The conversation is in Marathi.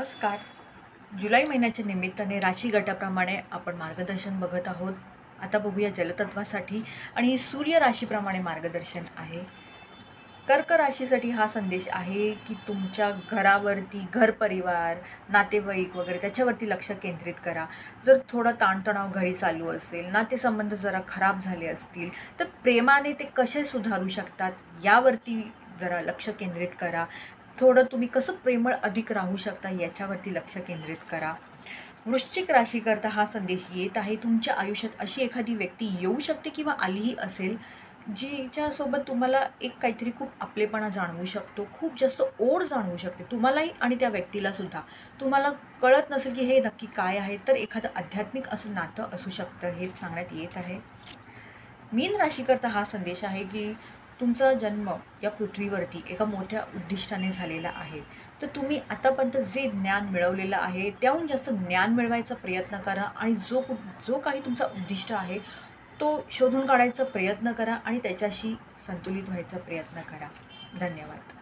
नमस्कार. जुलै महिन्याच्या निमित्ताने राशी गटाप्रमाणे आपण मार्गदर्शन बघत आहोत. आता बघूया जलतत्वासाठी आणि सूर्य राशीप्रमाणे मार्गदर्शन आहे. कर्क राशीसाठी हा संदेश आहे की तुमच्या घरावरती, घर परिवार, नातेवाईक वगैरे त्याच्यावरती लक्ष केंद्रित करा. जर थोडा ताणतणाव घरी चालू असेल, नातेसंबंध जरा खराब झाले असतील, तर प्रेमाने ते कसे सुधारू शकतात यावरती जरा लक्ष केंद्रित करा. थोडं तुम्ही कसं प्रेमळ अधिक राहू शकता याच्यावरती लक्ष केंद्रित करा. वृश्चिक राशीकरता हा संदेश येत आहे, तुमच्या आयुष्यात अशी एखादी व्यक्ती येऊ शकते किंवा आलीही असेल जिच्यासोबत तुम्हाला एक काहीतरी खूप आपलेपणा जाणवू शकतो, खूप जास्त ओढ जाणवू शकते तुम्हालाही आणि त्या व्यक्तीला सुद्धा. तुम्हाला कळत नसेल की हे नक्की काय आहे, तर एखादं आध्यात्मिक असं नातं असू शकतं, हेच सांगण्यात येत आहे. मीन राशीकरता हा संदेश आहे की तुमचा जन्म या पृथ्वीवरती एका मोठ्या उद्दिष्टाने झालेला आहे. तर तुम्ही आतापर्यंत जे ज्ञान मिळवलेलं आहे त्याहून जास्त ज्ञान मिळवायचा प्रयत्न करा आणि जो काही तुमचा उद्दिष्ट आहे तो शोधून काढायचा प्रयत्न करा आणि त्याच्याशी संतुलित व्हायचा प्रयत्न करा. धन्यवाद.